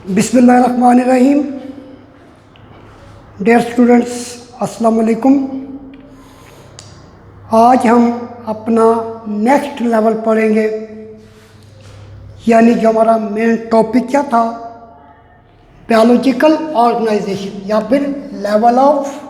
बिस्मिल्लाहिर्रहमानिर्रहीम। Dear students, अस्सलाम वालेकुम। आज हम अपना नेक्स्ट लेवल पढ़ेंगे, यानी जो हमारा मेन टॉपिक क्या था, बायोलॉजिकल ऑर्गेनाइजेशन या फिर लेवल ऑफ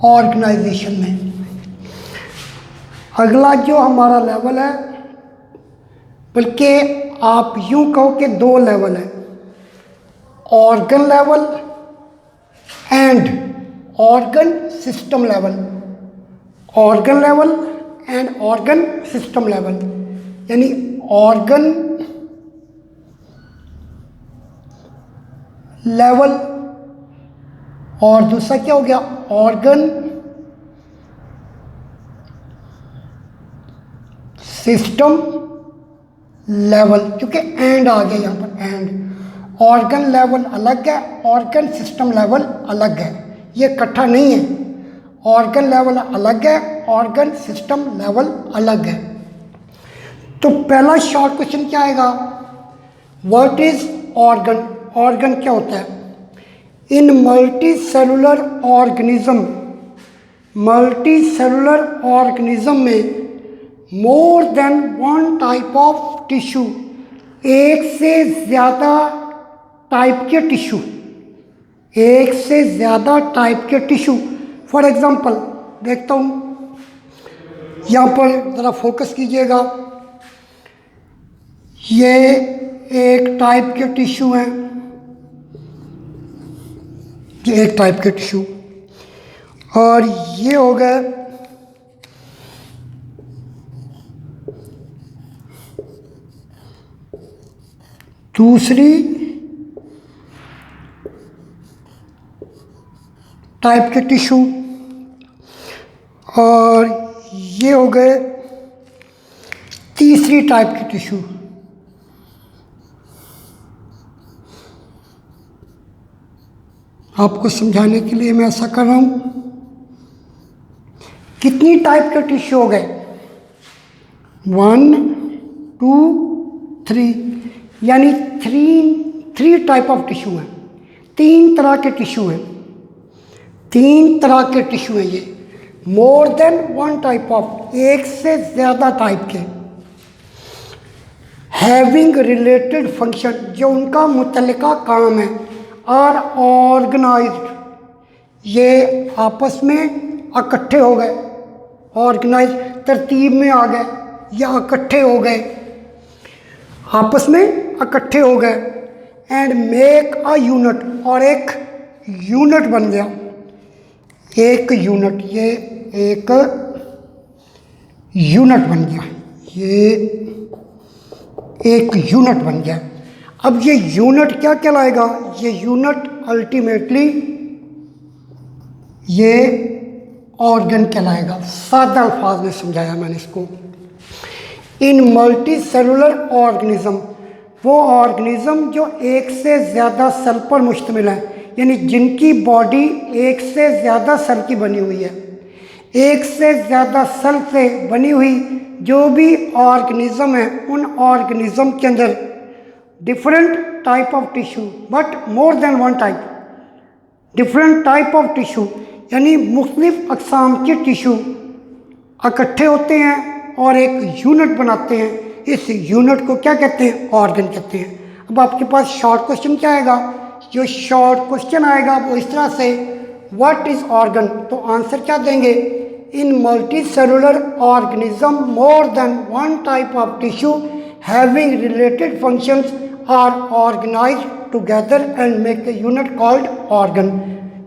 ऑर्गेनाइजेशन में। अगला जो हमारा लेवल है, बल्कि आप यूं कहो कि दो लेवल है, organ level and organ system level. Organ level and organ system level, यानी ऑर्गन लेवल और दूसरा क्या हो गया, ऑर्गन सिस्टम लेवल, क्योंकि एंड आ गया यहाँ पर। एंड ऑर्गन लेवल अलग है, ऑर्गन सिस्टम लेवल अलग है, ये इकट्ठा नहीं है। ऑर्गन लेवल अलग है, ऑर्गन सिस्टम लेवल अलग है। तो पहला शॉर्ट क्वेश्चन क्या आएगा, व्हाट इज ऑर्गन। ऑर्गन क्या होता है। इन मल्टी सेलुलर ऑर्गेनिज्म में मोर than one type of tissue, एक से ज़्यादा टाइप के टिश्यू, एक से ज़्यादा टाइप के टिश्यू। फॉर एग्जांपल देखता हूँ, यहाँ पर ज़रा फोकस कीजिएगा, ये एक टाइप के टिश्यू हैं, ये एक टाइप के टिश्यू, और ये हो गए दूसरी टाइप के टिश्यू, और ये हो गए तीसरी टाइप के टिश्यू। आपको समझाने के लिए मैं ऐसा कर रहा हूँ। कितनी टाइप के टिश्यू हो गए, 1 2 3, यानी थ्री टाइप ऑफ टिश्यू हैं, तीन तरह के टिश्यू हैं, तीन तरह के टिश्यू हैं। ये मोर देन वन टाइप ऑफ, एक से ज़्यादा टाइप के, हैविंग रिलेटेड फंक्शन, जो उनका मुतल्लिका काम है, आर ऑर्गेनाइज्ड, ये आपस में इकट्ठे हो गए, ऑर्गेनाइज तरतीब में आ गए या इकट्ठे हो गए, आपस में इकट्ठे हो गए। एंड मेक अ यूनिट, और एक यूनिट बन गया, एक यूनिट, ये एक यूनिट बन गया, ये एक यूनिट बन गया। अब ये यूनिट क्या कहलाएगा, ये यूनिट अल्टीमेटली ये ऑर्गन कहलाएगा। सादा अल्फाज में समझाया मैंने इसको। इन मल्टी सेलुलर ऑर्गेनिज्म, वो ऑर्गेनिज्म जो एक से ज़्यादा सेल पर मुश्तमिल है, यानी जिनकी बॉडी एक से ज़्यादा सेल की बनी हुई है, एक से ज़्यादा सेल से बनी हुई जो भी ऑर्गेनिज्म है, उन ऑर्गेनिज्म के अंदर different type of tissue, but more than one type, different type of tissue, यानी मुख्तलिफ अक़साम के टिश्यू इकट्ठे होते हैं और एक यूनिट बनाते हैं। इस यूनिट को क्या कहते हैं, ऑर्गन कहते हैं। अब आपके पास शॉर्ट क्वेश्चन क्या आएगा, जो शॉर्ट क्वेश्चन आएगा वो इस तरह से, व्हाट इज़ ऑर्गन, तो आंसर क्या देंगे, in multi cellular organism more than one type of tissue having related functions are organised together and make a unit called organ.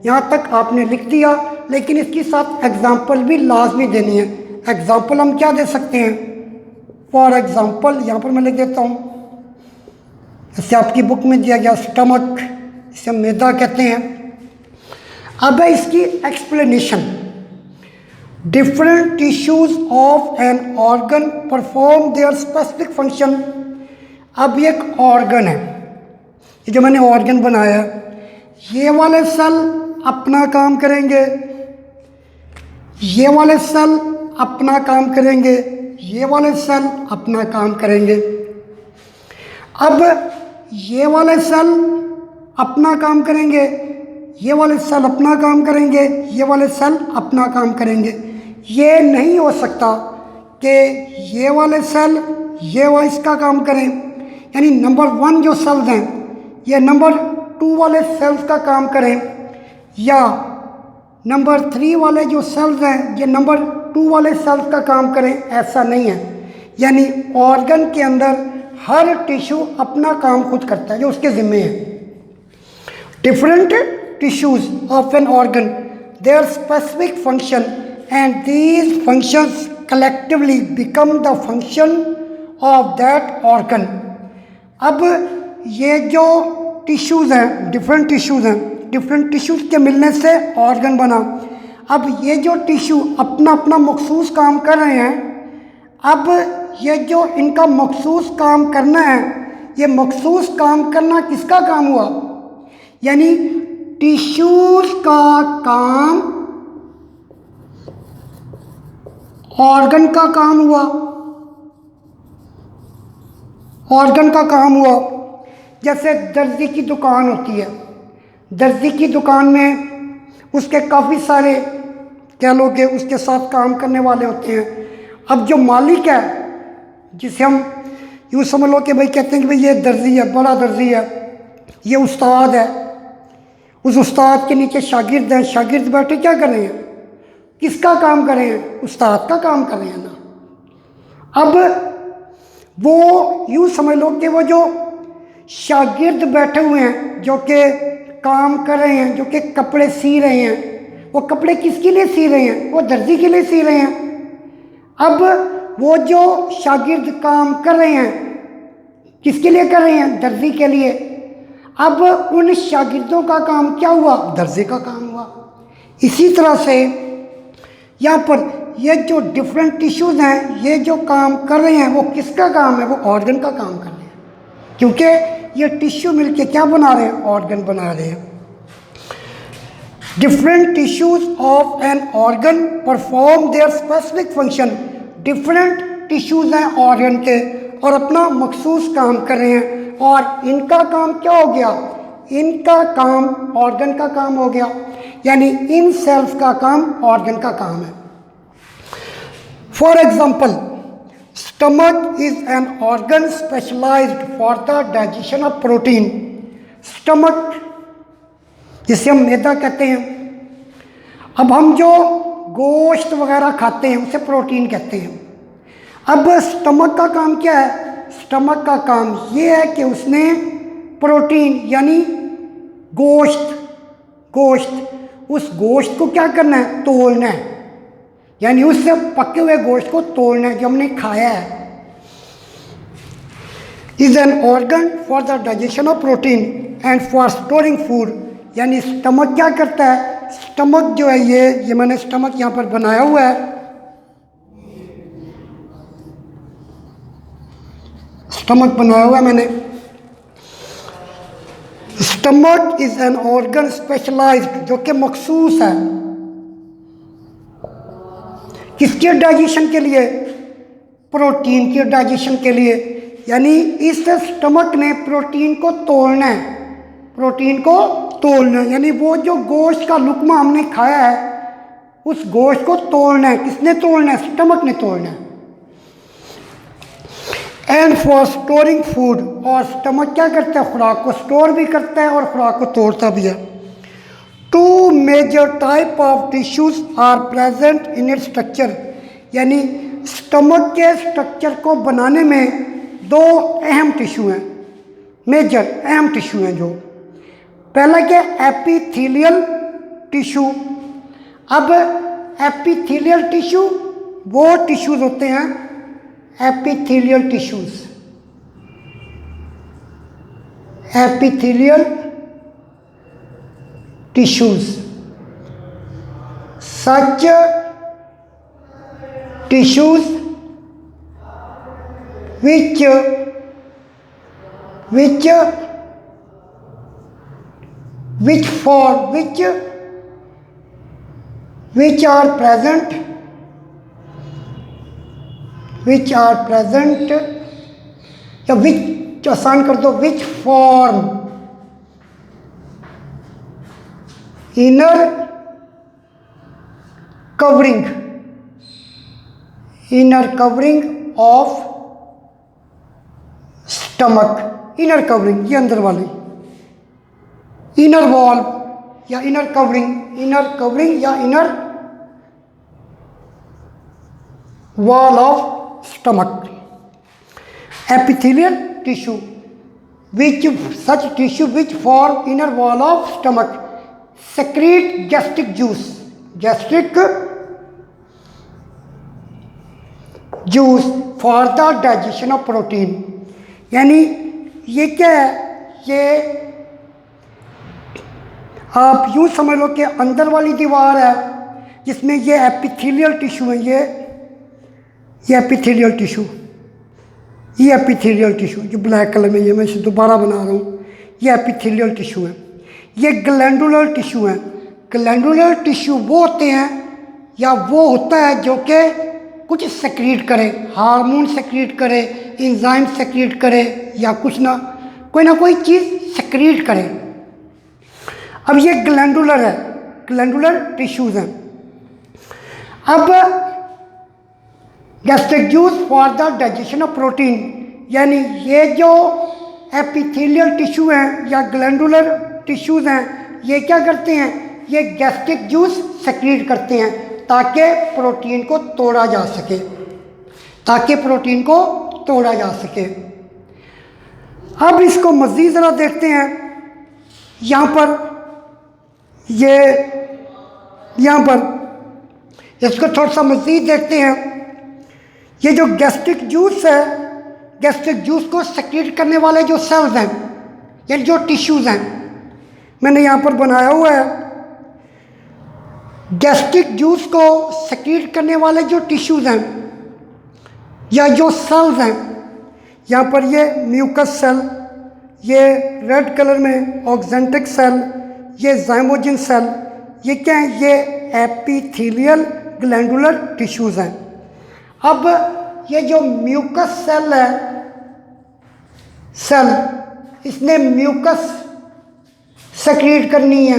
यहाँ तक आपने लिख दिया, लेकिन इसके साथ एग्जाम्पल भी लाजमी देनी है। एग्जाम्पल हम क्या दे सकते हैं, फॉर एग्जाम्पल यहाँ पर मैं लिख देता हूँ, जैसे आपकी बुक में दिया गया स्टमक, इसे मैदा कहते हैं। अब है इसकी explanation, different tissues of an organ perform their specific function. अब ये एक ऑर्गन है, ये जो मैंने ऑर्गन बनाया, ये वाले सेल अपना काम करेंगे, ये वाले सेल अपना काम करेंगे, ये वाले सेल अपना काम करेंगे। अब ये वाले सेल अपना काम करेंगे, ये वाले सेल अपना काम करेंगे, ये वाले सेल अपना काम करेंगे। ये नहीं हो सकता कि ये वाले सेल ये इसका काम करें, यानी नंबर 1 जो सेल्स हैं ये नंबर 2 वाले सेल्स का काम करें, या नंबर 3 वाले जो सेल्स हैं ये नंबर 2 वाले सेल्स का काम करें। ऐसा नहीं है। यानी ऑर्गन के अंदर हर टिश्यू अपना काम खुद करता है जो उसके ज़िम्मे है। Different tissues of an organ, there specific function and these functions collectively become the function of that organ। अब ये जो टिश्यूज़ हैं, डिफरेंट टिश्यूज़ हैं, डिफरेंट टिश्यूज़ के मिलने से ऑर्गन बना। अब ये जो टिश्यू अपना अपना मखसूस काम कर रहे हैं, अब ये जो इनका मखसूस काम करना है, ये मखसूस काम करना किसका काम हुआ? यानी टिश्यूज़ का काम ऑर्गन का काम हुआ, ऑर्गन का काम हुआ। जैसे दर्जी की दुकान होती है, दर्जी की दुकान में उसके काफ़ी सारे कह लो कि उसके साथ काम करने वाले होते हैं। अब जो मालिक है, जिसे हम यूँ समझ लो कि भाई कहते हैं कि भाई ये दर्जी है, बड़ा दर्जी है, ये उस्ताद है, उस उस्ताद के नीचे शागिर्द हैं, शागिर्द बैठे क्या कर रहे हैं? किसका काम कर रहे हैं? उस्ताद का काम कर रहे हैं ना। अब वो यूँ समझ लो कि वो जो शागिर्द बैठे हुए हैं जो कि काम कर रहे हैं, जो कि कपड़े सी रहे हैं, वो कपड़े किसके लिए सी रहे हैं? वो दर्जी के लिए सी रहे हैं। अब वो जो शागिर्द काम कर रहे हैं किसके लिए कर रहे हैं? दर्जी के लिए। अब उन शागिर्दों का काम क्या हुआ? दर्जी का काम हुआ। इसी तरह से यहाँ पर ये जो डिफरेंट टिश्यूज़ हैं, ये जो काम कर रहे हैं वो किसका काम है? वो ऑर्गन का काम कर रहे हैं, क्योंकि ये टिश्यू मिलके क्या बना रहे हैं? ऑर्गन बना रहे हैं। Different tissues of an organ perform their specific function. Different tissues हैं ऑर्गन के और अपना मखसूस काम कर रहे हैं, और इनका काम क्या हो गया? इनका काम ऑर्गन का काम हो गया। यानी इन सेल्स का काम ऑर्गन का काम है। For example, stomach is an organ specialized for the digestion of protein. Stomach जिसे हम मैदा कहते हैं, अब हम जो गोश्त वगैरह खाते हैं उसे प्रोटीन कहते हैं। अब स्टमक का काम क्या है? स्टमक का काम ये है कि उसने प्रोटीन यानी गोश्त उस गोश्त को क्या करना है? तोड़ना है, यानी उससे पके हुए गोश्त को तोड़ना है जो हमने खाया है। Is an organ for the digestion of protein and for storing food. यानी स्टमक क्या करता है? स्टमक जो है ये मैंने स्टमक यहाँ पर बनाया हुआ है। स्टमक बनाया हुआ है मैंने। Stomach is an organ specialized, जो कि मखसूस है किसके डाइजेशन के लिए? प्रोटीन के डाइजेशन के लिए। यानी इस स्टमक ने प्रोटीन को तोड़ना है, प्रोटीन को तोड़ना है, यानी वो जो गोश्त का लुकमा हमने खाया है उस गोश्त को तोड़ना है। किसने तोड़ना है? स्टमक ने तोड़ना है। एंड फॉर स्टोरिंग फूड, और स्टमक क्या करता है? खुराक को स्टोर भी करता है और खुराक को तोड़ता भी है। Two major type of tissues are present in its structure. यानी स्टमक के स्ट्रक्चर को बनाने में दो अहम टिश्यू हैं, मेजर अहम टिश्यू हैं। जो पहला क्या? Epithelial tissue. अब एपिथेलियल टिश्यू वो टिश्यूज होते हैं, epithelial tissues, epithelial tissues. Such tissues which which are present या which आसान कर दो, which form inner covering of stomach, inner covering ये अंदर वाली, inner wall या inner covering या inner wall of stomach. Epithelial tissue, such tissue which form inner wall of stomach secrete gastric juice for the digestion of protein. यानी ये क्या है, ये आप यूँ समझ लो कि अंदर वाली दीवार है जिसमें ये एपिथेलियल टिश्यू है, ये एपिथेलियल टिश्यू, ये एपिथेलियल टिश्यू जो ब्लैक कलर में, ये मैं इसे दोबारा बना रहा हूँ, ये एपिथेलियल टिश्यू है। ये ग्लैंडुलर टिश्यू है। ग्लैंडुलर टिश्यू वो होते हैं या वो होता है जो कि कुछ सेक्रीट करे, हार्मोन सेक्रीट करे, एंजाइम सेक्रीट करे, या कुछ ना कोई चीज़ सेक्रीट करे। अब ये ग्लैंडुलर है, ग्लैंडुलर टिश्यूज़ हैं। अब gastric juice for the digestion of protein, यानी ये जो एपिथेलियल टिश्यू हैं या ग्लैंडुलर टिश्यूज़ हैं, ये क्या करते हैं, ये गैस्ट्रिक जूस सेक्रीट करते हैं ताकि प्रोटीन को तोड़ा जा सके, अब इसको मज़ीद ज़रा देखते हैं। यहाँ पर इसको थोड़ा सा मज़ीद देखते हैं। ये जो गैस्ट्रिक जूस है, गैस्ट्रिक जूस को सेक्रेट करने वाले जो सेल्स हैं यानी जो टिश्यूज़ हैं, मैंने यहाँ पर बनाया हुआ है। गैस्ट्रिक जूस को सेक्रेट करने वाले जो टिश्यूज़ हैं या जो सेल्स हैं, यहाँ पर ये म्यूकस सेल, ये रेड कलर में ऑक्जेंटिक सेल, ये ज़ाइमोजिन सेल, ये क्या है, ये एपिथेलियल ग्लैंडुलर टिश्यूज़ हैं। अब ये जो म्यूकस सेल है, इसने म्यूकस सेक्रेट करनी है,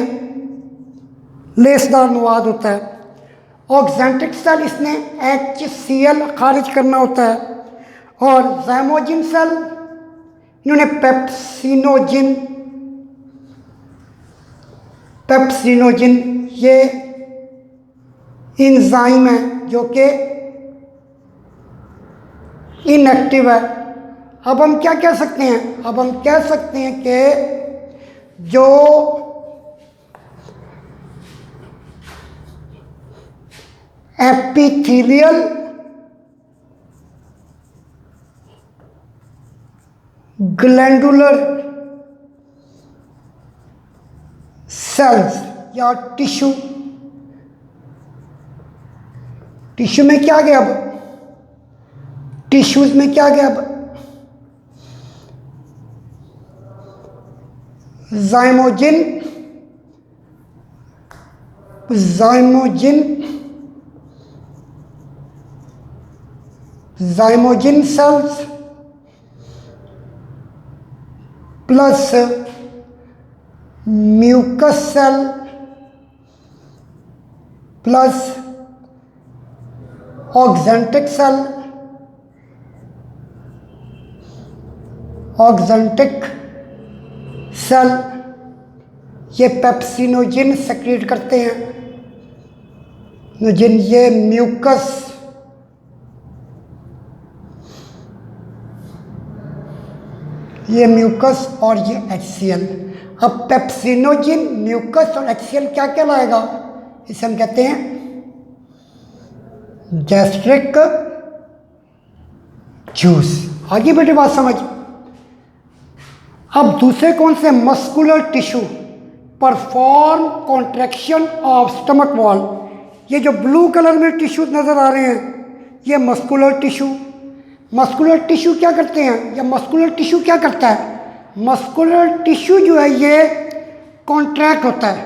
लेसदार मवाद होता है। ऑक्जेंटिक सेल इसने HCl खारिज करना होता है, और ज़ाइमोजिन सेल इन्होंने पेप्सिनोजिन ये एंजाइम है जो कि इनएक्टिव है। अब हम क्या कह सकते हैं, अब हम कह सकते हैं कि जो एपिथेलियल ग्लैंडुलर सेल्स या टिश्यू में क्या गया, अब टिश्यूज में क्या गया, अब zymogen cells plus mucus cell plus oxyntic cell ये पेप्सिनोजिन सेक्रेट करते हैं। ये म्यूकस और ये HCl। अब पेप्सिनोजिन, म्यूकस और HCl क्या कहलाएगा, इसे हम कहते हैं गैस्ट्रिक जूस। आगे बेटे बात समझ। अब दूसरे कौन से, muscular tissue perform contraction of stomach wall. ये जो ब्लू कलर में टिश्यू नज़र आ रहे हैं, ये मस्कुलर टिश्यू क्या करते हैं, या मस्कुलर टिश्यू क्या करता है, मस्कुलर टिश्यू जो है ये कॉन्ट्रैक्ट होता है,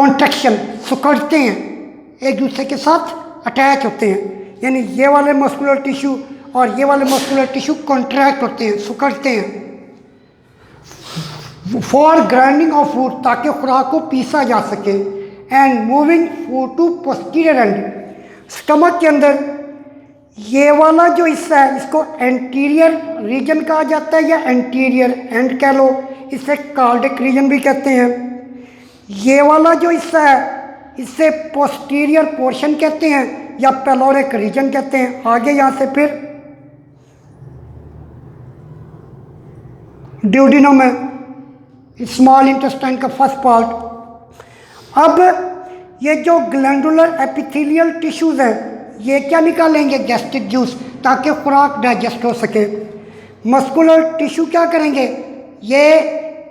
कॉन्ट्रैक्शन, सिकुड़ते हैं, एक दूसरे के साथ अटैच होते हैं, यानी ये वाले मस्कुलर टिश्यू और ये वाले मस्कुलर टिश्यू कॉन्ट्रैक्ट होते हैं, सिकुड़ते हैं। फॉर ग्राइंडिंग ऑफ फूड, ताकि खुराक को पीसा जा सके। And moving food to posterior end, stomach के अंदर ये वाला जो हिस्सा है इसको एंटीरियर रीजन कहा जाता है या एंटीरियर एंड कह लो, इसे कार्डिक रीजन भी कहते हैं। ये वाला जो हिस्सा है इसे पोस्टीरियर पोर्शन कहते हैं या पेलोरिक रीजन कहते हैं। आगे यहाँ से फिर ड्यूडिनम है, स्मॉल इंटेस्टाइन का फर्स्ट पार्ट। अब ये जो ग्लैंडुलर एपिथेलियल टिश्यूज़ हैं ये क्या निकालेंगे, गैस्ट्रिक जूस, ताकि खुराक डाइजेस्ट हो सके। मस्कुलर टिश्यू क्या करेंगे, ये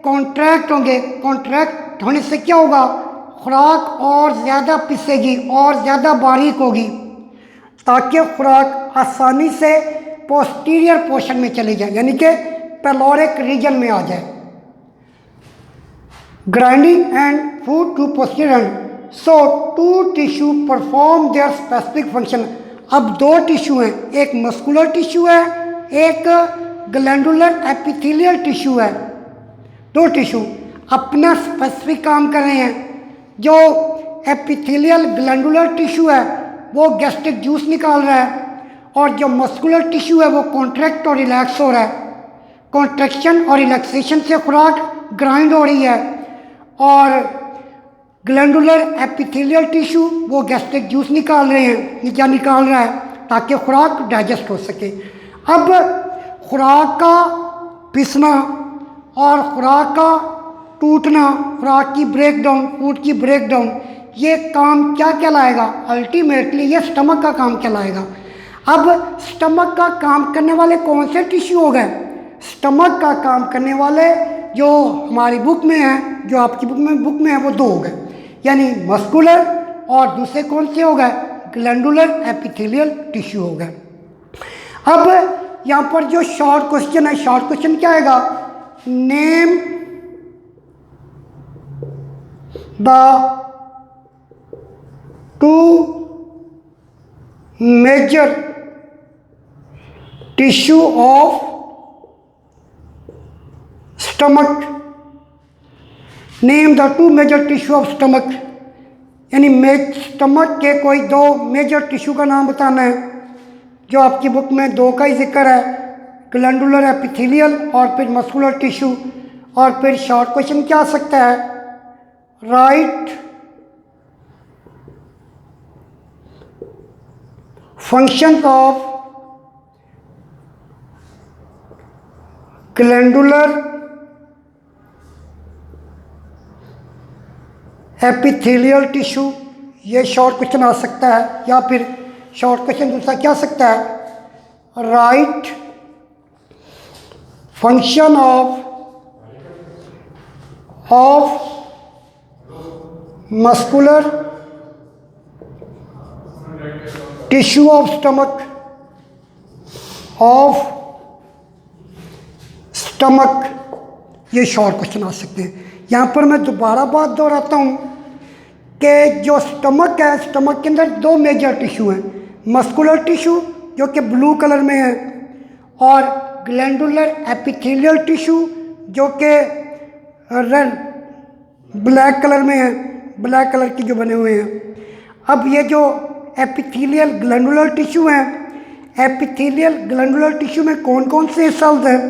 कॉन्ट्रैक्ट होंगे, कॉन्ट्रैक्ट होने से क्या होगा, खुराक और ज़्यादा पिसेगी और ज़्यादा बारीक होगी, ताकि खुराक आसानी से पोस्टीरियर पोर्शन में चली जाए, यानी कि पेलोरिक रीजन में आ जाए। Grinding and food to posterior end, so two tissue perform their specific function. अब दो टिश्यू हैं, एक मस्कुलर टिश्यू है, एक ग्लैंडुलर एपिथेलियल टिश्यू है। दो टिश्यू अपना स्पेसिफिक काम कर रहे हैं। जो एपिथेलियल ग्लैंडुलर टिश्यू है वो गैस्ट्रिक जूस निकाल रहा है और जो मस्कुलर टिश्यू है वो कॉन्ट्रैक्ट और रिलैक्स हो रहा है। कॉन्ट्रैक्शन और रिलैक्सेशन से खुराक ग्राइंड हो रही है और ग्लैंडुलर एपिथेलियल टिश्यू वो गैस्ट्रिक जूस निकाल रहे हैं या निकाल रहा है ताकि खुराक डाइजेस्ट हो सके। अब खुराक का पिसना और खुराक का टूटना, खुराक की ब्रेकडाउन, फूड की ब्रेकडाउन, ये काम क्या कहलाएगा, अल्टीमेटली ये स्टमक का काम कहलाएगा। अब स्टमक का काम करने वाले कौन से टिश्यू हो गए, स्टमक का काम करने वाले जो हमारी बुक में है, जो आपकी बुक में है वो दो हो गए, यानी मस्कुलर और दूसरे कौन से हो गए, ग्लैंडुलर एपिथेलियल टिश्यू हो गए। अब यहाँ पर जो शॉर्ट क्वेश्चन है, शॉर्ट क्वेश्चन क्या आएगा, name the two major tissue of stomach. Name the two major tissue of stomach, यानी स्टमक के कोई दो मेजर टिश्यू का नाम बताना है। जो आपकी बुक में दो का ही जिक्र है, ग्लैंडुलर एपिथेलियल और फिर मस्कुलर टिश्यू। और फिर शॉर्ट क्वेश्चन क्या आ सकता है, right function of glandular epithelial tissue, ये शॉर्ट क्वेश्चन आ सकता है। या फिर शॉर्ट क्वेश्चन दूसरा क्या आ सकता है, right function of muscular tissue of stomach, ये शॉर्ट क्वेश्चन आ सकते हैं। यहाँ पर मैं दोबारा बात दोहराता हूँ कि जो स्टमक है, स्टमक के अंदर दो मेजर टिश्यू हैं, मस्कुलर टिश्यू जो कि ब्लू कलर में है और ग्लैंडुलर एपिथेलियल टिश्यू जो कि रेड ब्लैक कलर में है, ब्लैक कलर की जो बने हुए हैं। अब ये जो एपिथेलियल ग्लैंडुलर टिश्यू हैं, एपिथेलियल ग्लैंडुलर टिश्यू में कौन कौन से सेल्स हैं,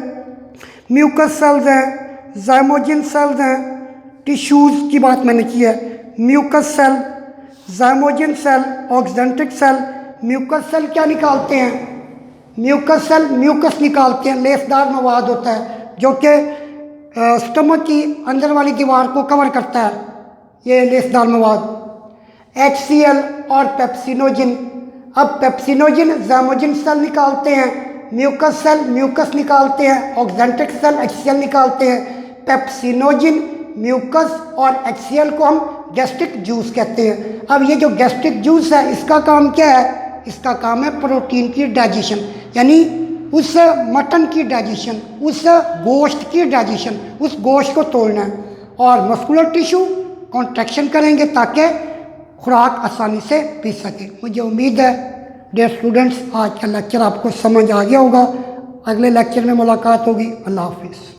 म्यूकस सेल्स हैं, ज़ाइमोजिन सेल्स हैं। टिश्यूज़ की बात मैंने की है, mucus cell, zymogen cell, oxyntic cell. Mucus cell क्या निकालते हैं, म्यूकस सेल म्यूकस निकालते हैं, लेसदार मवाद होता है जो कि स्टमक की अंदर वाली दीवार को कवर करता है, ये लेसदार मवाद। HCl और पेप्सिनोजिन। अब पेप्सिनोजिन ज़ाइमोजिन सेल निकालते हैं, म्यूकस सेल म्यूकस निकालते हैं, ऑक्जेंट्रिक सेल HCl निकालते हैं। पेप्सिनोजिन, म्यूकस और HCl को हम गैस्ट्रिक जूस कहते हैं। अब ये जो गैस्ट्रिक जूस है इसका काम क्या है, इसका काम है प्रोटीन की डाइजेशन, यानी उस मटन की डाइजेशन, उस गोश्त की डाइजेशन, उस गोश्त को तोड़ना है। और मस्कुलर टिश्यू कॉन्ट्रैक्शन करेंगे ताकि खुराक आसानी से पी सकें। मुझे उम्मीद है डियर स्टूडेंट्स आज का लेक्चर आपको समझ आ गया होगा। अगले लेक्चर में मुलाकात होगी। अल्लाह हाफिज़।